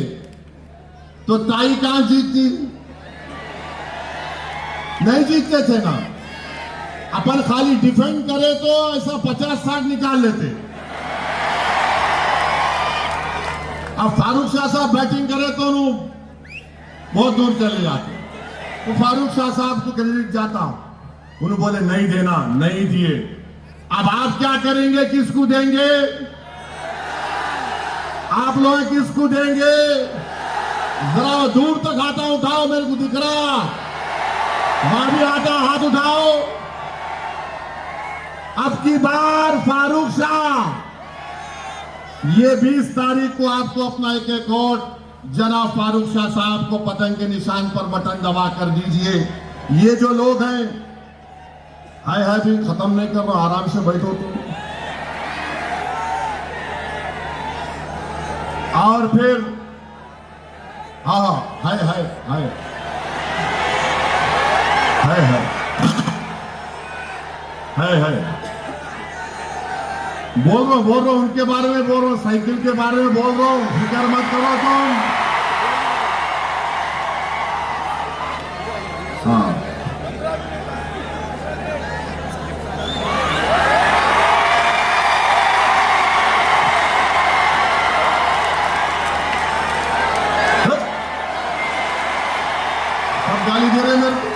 Speaker 2: तो ताई कहां जीतती? नहीं जीतते थे ना। अपन खाली डिफेंड करे तो ऐसा 50-60 निकाल लेते। अब फारूक शाह साहब बैटिंग करे तो बहुत दूर चले जाते। तो फारूक शाह साहब को क्रेडिट जाता। उन्होंने बोले नहीं देना, नहीं दिए। अब आप क्या करेंगे, किसको देंगे? आप लोग किसको देंगे? जरा दूर तक हाथ उठाओ, मेरे को दिख रहा। वहां भी आता, हाथ उठाओ। अब की बार फारूक शाह, ये 20 तारीख को आपको अपना एक वोट जनाब फारूक शाह साहब को पतंग के निशान पर बटन दबा कर दीजिए। ये जो लोग हैं, हाय भी खत्म नहीं कर रहा, आराम से बैठो तुम। और फिर हाँ हाय हाय हाय हाय हाय हाय बोल रहा हूं उनके बारे में बोल रहा हूं, साइकिल के बारे में बोल रहा हूं। फिक्र मत करो तुम। हाँ सब गाली दे रहे मेरे को।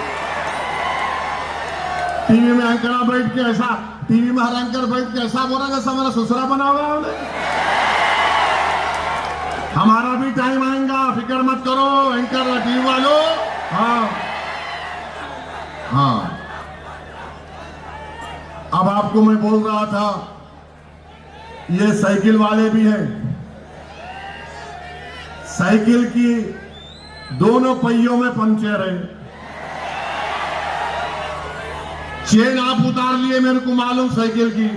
Speaker 2: टीवी में एंकरा बैठ के ऐसा, टीवी में हर एंकर बैठ के ऐसा बोला जैसा मेरा ससुरा बना हुआ है। हमारा भी टाइम आएगा, फिक्र मत करो एंकर टीवी वालों। हाँ हाँ, अब आपको मैं बोल रहा था, ये साइकिल वाले भी हैं। साइकिल की दोनों पहियों में पंचर है। चेन आप उतार लिए, मेरे को मालूम साइकिल की।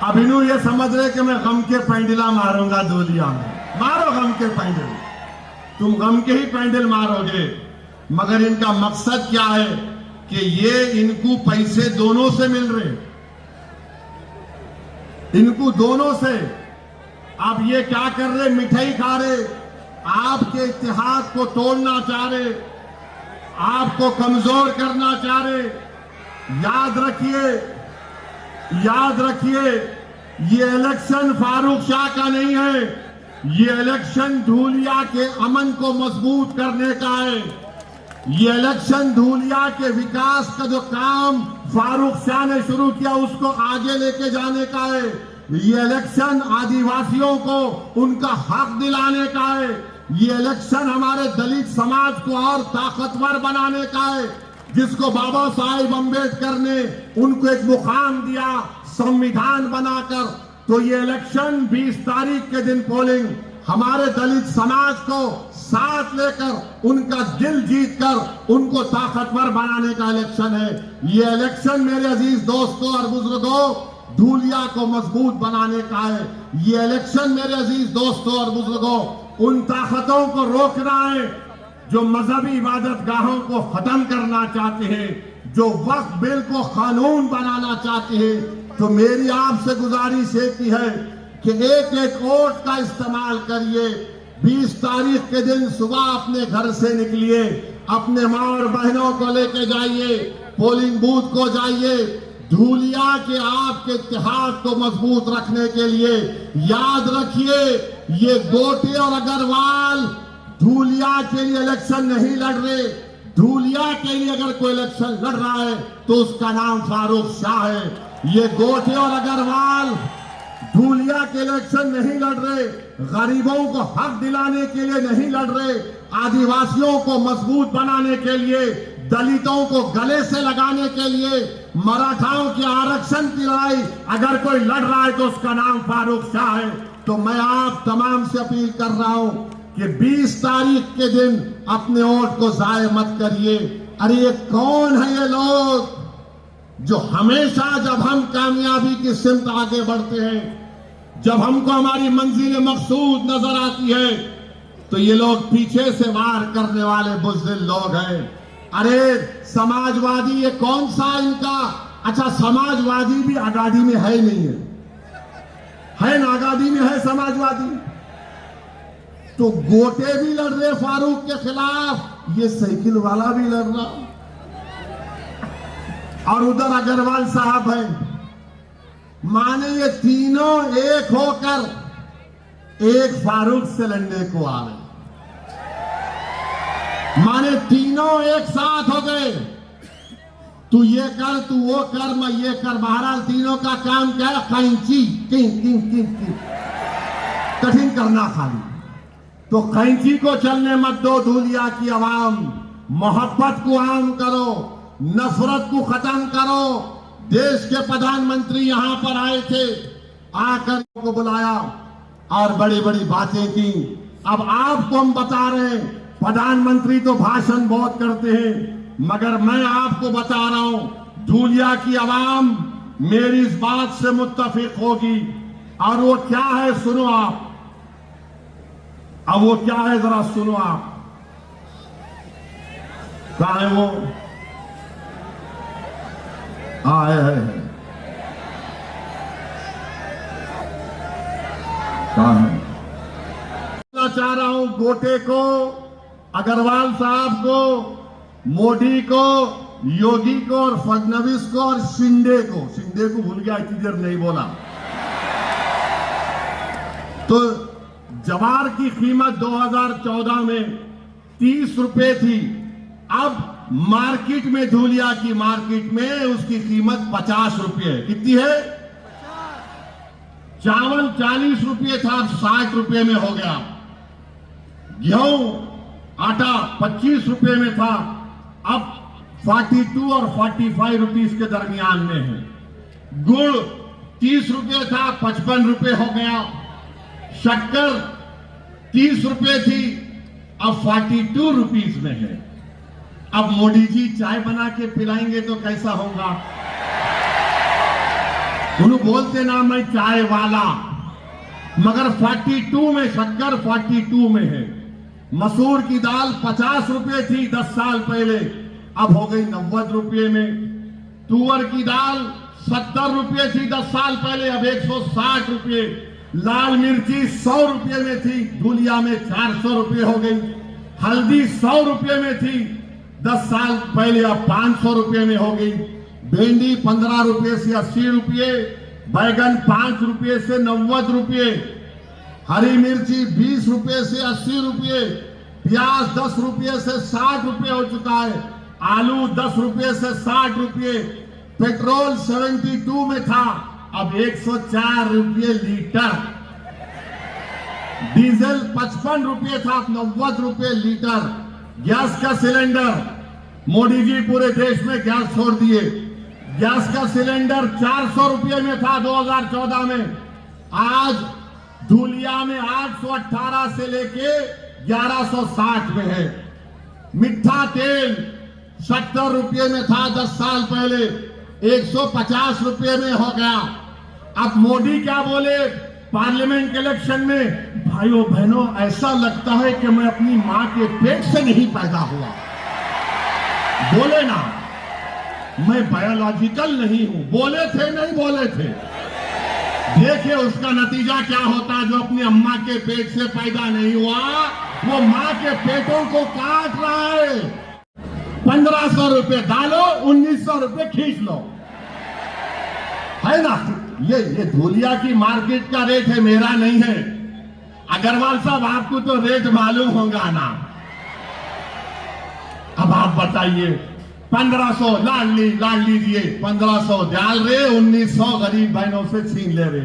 Speaker 2: अब इन्हों ये समझ रहे कि मैं गम के पैंडला मारूंगा धूलिया में। मारो गम के पैंडल, तुम गम के ही पैंडल मारोगे। मगर इनका मकसद क्या है कि ये इनको पैसे दोनों से मिल रहे, इनको दोनों से। अब ये क्या कर रहे, मिठाई खा रहे, आपके इत्तेहाद को तोड़ना चाह रहे, आपको कमजोर करना चाह रहे। याद रखिए, ये इलेक्शन फारूक शाह का नहीं है, ये इलेक्शन धूलिया के अमन को मजबूत करने का है। ये इलेक्शन धूलिया के विकास का जो काम फारूक शाह ने शुरू किया उसको आगे लेके जाने का है। ये इलेक्शन आदिवासियों को उनका हक दिलाने का है। ये इलेक्शन हमारे दलित समाज को और ताकतवर बनाने का है, जिसको बाबा साहेब अम्बेडकर ने उनको एक मुकाम दिया संविधान बनाकर। तो ये इलेक्शन 20 तारीख के दिन पोलिंग हमारे दलित समाज को साथ लेकर उनका दिल जीतकर उनको ताकतवर बनाने का इलेक्शन है। ये इलेक्शन मेरे अजीज दोस्तों और बुजुर्गों धूलिया को मजबूत बनाने का है। ये इलेक्शन मेरे अजीज दोस्तों और बुजुर्गों उन ताकतों को रोकना है जो मजहबी इबादत गाहों को खत्म करना चाहते हैं, जो वक्फ बिल को कानून बनाना चाहते हैं। तो मेरी आपसे गुजारिश एक ही है कि एक एक वोट का इस्तेमाल करिए। 20 तारीख के दिन सुबह अपने घर से निकलिए, अपने माँ और बहनों को लेके जाइए, पोलिंग बूथ को जाइए। धूलिया के आपके इतिहास को मजबूत रखने के लिए याद रखिए, ये गोटे और अग्रवाल धूलिया के लिए इलेक्शन नहीं लड़ रहे। धूलिया के लिए अगर कोई इलेक्शन लड़ रहा है तो उसका नाम फारूक शाह है। ये गोटे और अग्रवाल धूलिया के इलेक्शन नहीं लड़ रहे, गरीबों को हक दिलाने के लिए नहीं लड़ रहे, आदिवासियों को मजबूत बनाने के लिए, दलितों को गले से लगाने के लिए, मराठाओं के आरक्षण की लड़ाई अगर कोई लड़ रहा है तो उसका नाम फारूक शाह है। तो मैं आप तमाम से अपील कर रहा हूं कि 20 तारीख के दिन अपने वोट को जाया मत करिए। अरे ये कौन है ये लोग जो हमेशा जब हम कामयाबी की सिमत आगे बढ़ते हैं, जब हमको हमारी मंजिल मकसूद नजर आती है, तो ये लोग पीछे से वार करने वाले बुज़दिल लोग हैं। अरे समाजवादी ये कौन सा इनका, अच्छा समाजवादी भी आगादी में है नहीं है ना, आगादी में है समाजवादी। तो गोटे भी लड़ रहे फारूक के खिलाफ, ये साइकिल वाला भी लड़ रहा, और उधर अग्रवाल साहब हैं। माने ये तीनों एक होकर एक फारूक से लड़ने को आ गए, माने तीनों एक साथ हो गए। तू ये कर, तू वो कर, मैं ये कर। बहरहाल तीनों का काम क्या है? कैंची किंग किंग किंग किंग कठिन करना खाली। तो कैंची को चलने मत दो धूलिया की आवाम। मोहब्बत को आम करो, नफरत को खत्म करो। देश के प्रधानमंत्री यहां पर आए थे, आकर को बुलाया और बड़ी बड़ी बातें की। अब आपको हम बता रहे हैं, प्रधानमंत्री तो भाषण बहुत करते हैं, मगर मैं आपको बता रहा हूं धूलिया की आवाम मेरी इस बात से मुत्तफिक होगी। और वो क्या है सुनो आप, अब वो क्या है जरा सुनो आप। क्या है वो? है क्या है? चाह रहा हूं गोटे को, अग्रवाल साहब को, मोदी को, योगी को और फडणवीस को और शिंदे को भूल गया, इतनी देर नहीं बोला। तो जवार की कीमत 2014 में 30 रुपए थी, अब मार्केट में धूलिया की मार्केट में उसकी कीमत 50 रुपये है। कितनी है? चावल 40 रुपये था, 60 रुपये में हो गया। गेहूं आटा 25 रुपये में था, अब 42 और 45 रुपीस के दरमियान में है। गुड़ 30 रुपये था, 55 रुपये हो गया। शक्कर 30 रुपये थी, अब 42 रुपीस में है। अब मोदी जी चाय बना के पिलाएंगे तो कैसा होगा? उन्होंने बोलते ना मैं चाय वाला, मगर 42 में शक्कर 42 में है। मसूर की दाल 50 रुपये थी 10 साल पहले, अब हो गई 90 रुपये में। तुअर की दाल 70 रुपये थी 10 साल पहले, अब 160 रुपये। लाल मिर्ची 100 रुपये में थी, धूलिया में 400 रुपये हो गई। हल्दी 100 रुपये में थी 10 साल पहले, अब 500 रुपये में हो गई। भिंडी 15 रुपये से 80 रुपये, बैगन 5 रुपये से 90 रुपये, हरी मिर्ची 20 रुपये से 80 रुपये, प्याज 10 रुपये से 60 रुपये हो चुका है, आलू 10 रुपये से 60 रुपये, पेट्रोल 72 में था, अब 104 रुपये लीटर, डीजल 55 रुपये था, 90 रुपये लीटर, गैस का सिलेंडर, मोदी जी पूरे देश में गैस छोड़ दिए, गैस का सिलेंडर 400 रुपये में था 2014 में, आज धूलिया में 818 से लेके 1160 में है। मीठा तेल 70 रुपये में था 10 साल पहले, 150 रुपये में हो गया। अब मोदी क्या बोले पार्लियामेंट के इलेक्शन में, भाइयों बहनों ऐसा लगता है कि मैं अपनी मां के पेट से नहीं पैदा हुआ। बोले ना, मैं बायोलॉजिकल नहीं हूं, बोले थे नहीं बोले थे। देखिए उसका नतीजा क्या होता, जो अपनी अम्मा के पेट से पैदा नहीं हुआ वो मां के पेटों को काट रहा है। 1500 रुपये डालो, 1900 रुपये खींच लो, है ना। ये धूलिया की मार्केट का रेट है, मेरा नहीं है। अग्रवाल साहब आपको तो रेट मालूम होगा ना। अब आप बताइए, 1500 लाडली दिए, 1500 डाल रहे, 1900 गरीब बहनों से छीन ले रहे।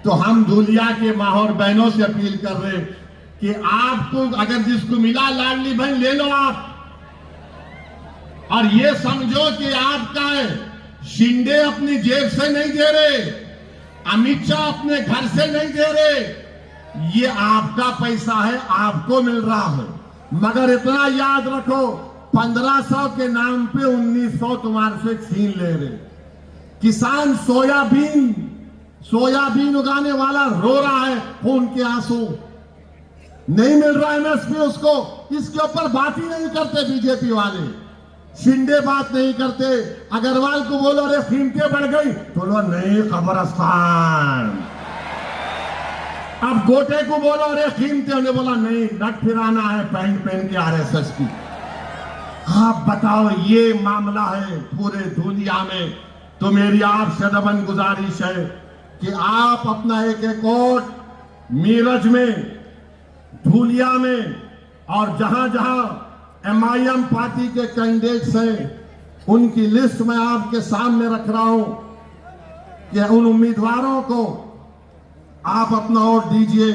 Speaker 2: तो हम धूलिया के माहौर बहनों से अपील कर रहे कि आपको अगर जिसको मिला लाडली बहन ले लो आप, और ये समझो कि आपका है। शिंदे अपनी जेब से नहीं दे रहे, अमित शाह अपने घर से नहीं दे रहे, ये आपका पैसा है, आपको मिल रहा है। मगर इतना याद रखो, 1500 के नाम पे 1900 तुम्हारे से छीन ले रहे। किसान सोयाबीन उगाने वाला रो रहा है, खून के आंसू, नहीं मिल रहा एमएसपी उसको। इसके ऊपर बात ही नहीं करते बीजेपी वाले, शिंदे बात नहीं करते। अग्रवाल को बोलो अरे कीमतें बढ़ गई, तो बोलो नहीं कब्रिस्तान। अब गोटे को बोलो अरे कीमतें, उन्हें बोला नहीं नट फिराना है पैंट पहन के आरएसएस की। आप बताओ, ये मामला है पूरे दुनिया में। तो मेरी आपसे दबन गुजारिश है कि आप अपना एक वोट मीरठ में, धूलिया में और जहां जहां एमआईएम पार्टी के कैंडिडेट्स हैं उनकी लिस्ट मैं आपके सामने रख रहा हूं कि उन उम्मीदवारों को आप अपना वोट दीजिए।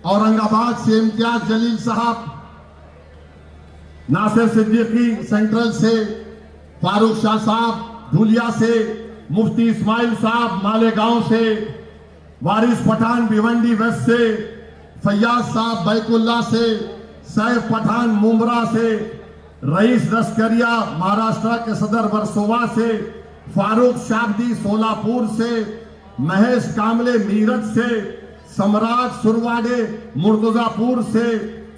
Speaker 2: औरंगाबाद से इम्तियाज जलील साहब, नासिर सिद्दीकी सेंट्रल से, फारूक शाह साहब धूलिया से, मुफ्ती इस्माइल साहब मालेगांव से, वारिस पठान भिवंडी वेस्ट से, फैयाज साहब बैकुल्ला से, सैफ पठान मुमरा से, रईस लश्करिया महाराष्ट्र के सदर वर्सोवा से, फारूक शाब्दी सोलापुर से, महेश कामले मीरठ से, सम्राट सुरवाडे मुर्तुजापुर से,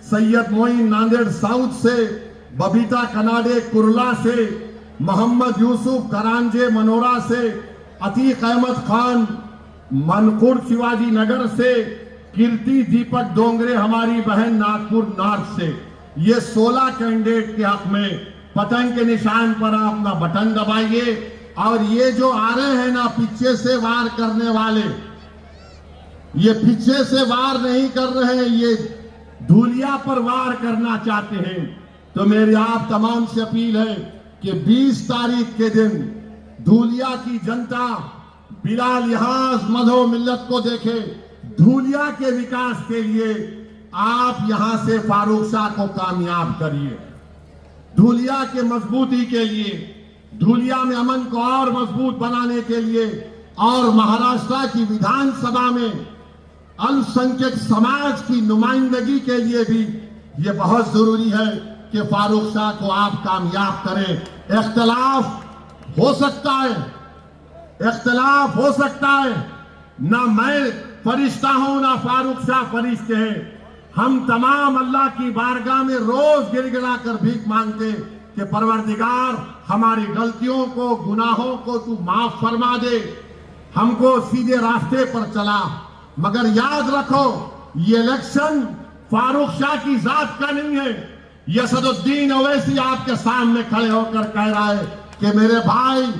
Speaker 2: सैयद मोइन नांदेड़ साउथ से, बबीता कनाडे कुरला से, मोहम्मद यूसुफ करांजे मनोरा से, अतीक अहमद खान मनकुर शिवाजी नगर से, कीर्ति दीपक डोंगरे हमारी बहन नागपुर नॉर्थ से। ये 16 कैंडिडेट के हक में पतंग के निशान पर अपना बटन दबाइए। और ये जो आ रहे हैं ना पीछे से वार करने वाले, ये पीछे से वार नहीं कर रहे हैं, ये धूलिया पर वार करना चाहते हैं। तो मेरी आप तमाम से अपील है कि 20 तारीख के दिन धूलिया की जनता बिला लिहाज मजहब मिल्लत को देखे। धूलिया के विकास के लिए आप यहां से फारूक शाह को कामयाब करिए। धूलिया के मजबूती के लिए, धूलिया में अमन को और मजबूत बनाने के लिए और महाराष्ट्र की विधानसभा में अल्पसंख्यक समाज की नुमाइंदगी के लिए भी ये बहुत जरूरी है कि फारूक शाह को आप कामयाब करें। इख्तलाफ हो सकता है, इख्तलाफ हो सकता है, ना मैं फरिश्ता हूं ना फारूक शाह फरिश्ते हैं। हम तमाम अल्लाह की बारगाह में रोज गिड़गिड़ा कर भीख मांगते कि परवरदिगार हमारी गलतियों को, गुनाहों को तू माफ फरमा दे, हमको सीधे रास्ते पर चला। मगर याद रखो, ये इलेक्शन फारूक शाह की जात का नहीं है। यसदुद्दीन ओवैसी आपके सामने खड़े होकर कह रहा है कि मेरे भाई,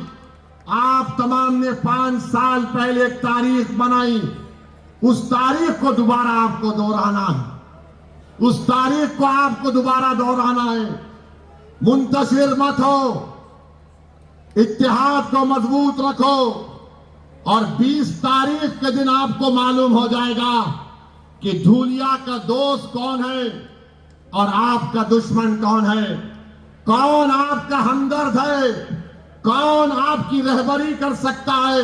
Speaker 2: आप तमाम ने 5 साल पहले एक तारीख बनाई, उस तारीख को दोबारा आपको दोहराना है। उस तारीख को आपको दोबारा दोहराना है। मुंतशिर मत हो, इत्तेहाद को मजबूत रखो और 20 तारीख के दिन आपको मालूम हो जाएगा कि धूलिया का दोस्त कौन है और आपका दुश्मन कौन है, कौन आपका हमदर्द है, कौन आपकी रहबरी कर सकता है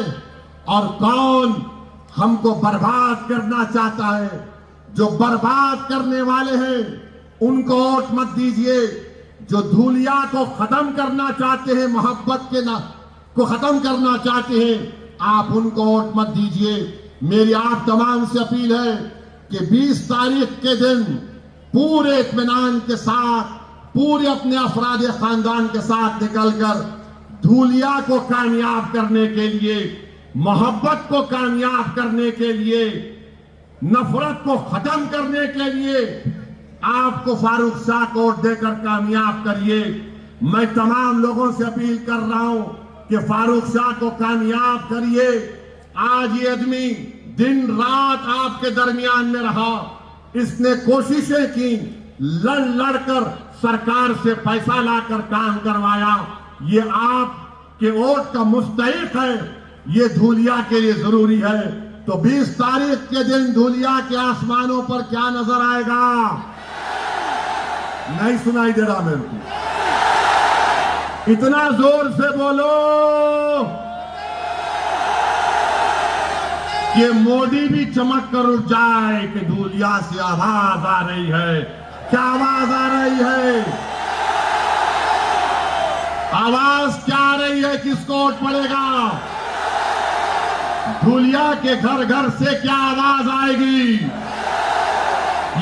Speaker 2: और कौन हमको बर्बाद करना चाहता है। जो बर्बाद करने वाले हैं उनको वोट मत दीजिए, जो धूलिया को खत्म करना चाहते हैं, मोहब्बत के ना को खत्म करना चाहते हैं, आप उनको वोट मत दीजिए। मेरी आप तमाम से अपील है कि 20 तारीख के दिन पूरे इत्मीनान के साथ, पूरे अपने अफराद खानदान के साथ निकलकर धूलिया को कामयाब करने के लिए, मोहब्बत को कामयाब करने के लिए, नफरत को खत्म करने के लिए आपको फारूक शाह को वोट देकर कामयाब करिए। मैं तमाम लोगों से अपील कर रहा हूं कि फारूक शाह को कामयाब करिए। आज ये आदमी दिन रात आपके दरमियान में रहा, इसने कोशिशें की, लड़ लड़कर सरकार से पैसा लाकर काम करवाया। ये आपके वोट का मुस्तहिक है, ये धूलिया के लिए जरूरी है। तो 20 तारीख के दिन धूलिया के आसमानों पर क्या नजर आएगा? नहीं सुनाई दे रहा मेरे को, इतना जोर से बोलो कि मोदी भी चमक कर उठ जाए कि धूलिया से आवाज आ रही है। क्या आवाज आ रही है? आवाज क्या आ रही है? किसको वोट पड़ेगा? धूलिया के घर घर से क्या आवाज आएगी?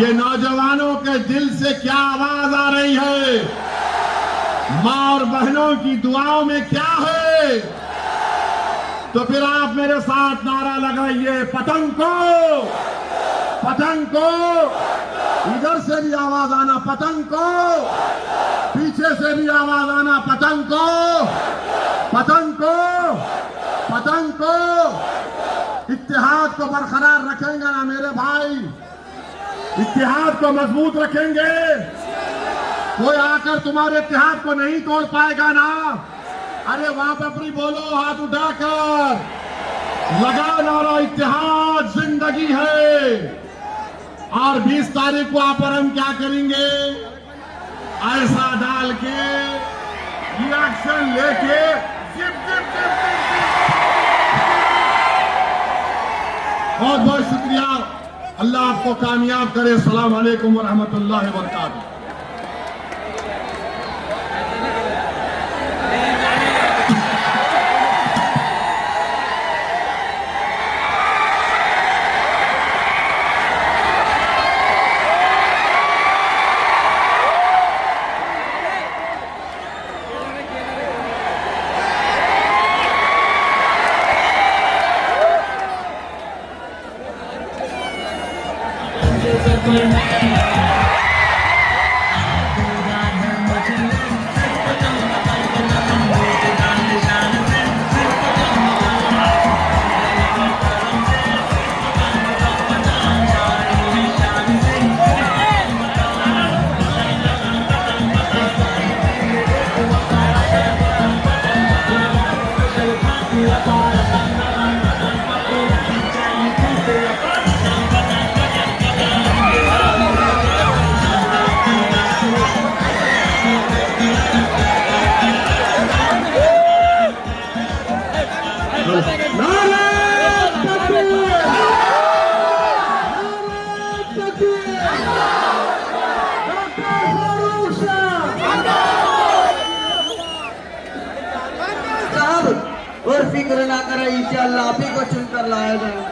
Speaker 2: ये नौजवानों के दिल से क्या आवाज आ रही है? मां और बहनों की दुआओं में क्या है? तो फिर आप मेरे साथ नारा लगाइए, पतंग को, पतंग को। इधर से भी आवाज आना, पतंग को। पीछे से भी आवाज आना, पतंग को, पतंग को, पतंग को। इत्तेहाद को बरकरार रखेंगे ना मेरे भाई? इत्तेहाद को मजबूत रखेंगे? कोई आकर तुम्हारे इत्तेहाद को नहीं तोड़ पाएगा ना? अरे वहां पर अपनी बोलो, हाथ उठाकर लगा नारा, इत्तेहाद जिंदगी है। और 20 तारीख को आप और हम क्या करेंगे? ऐसा डाल के, रिएक्शन लेके, जिप जिप जिप बहुत बहुत शुक्रिया। अल्लाह आपको कामयाब करे। अस्सलाम वालेकुम व रहमतुल्लाहि व बरकातहू।
Speaker 3: और फिक्र ना करें, इंशाअल्लाह आप ही को चुनकर लाया जाएगा।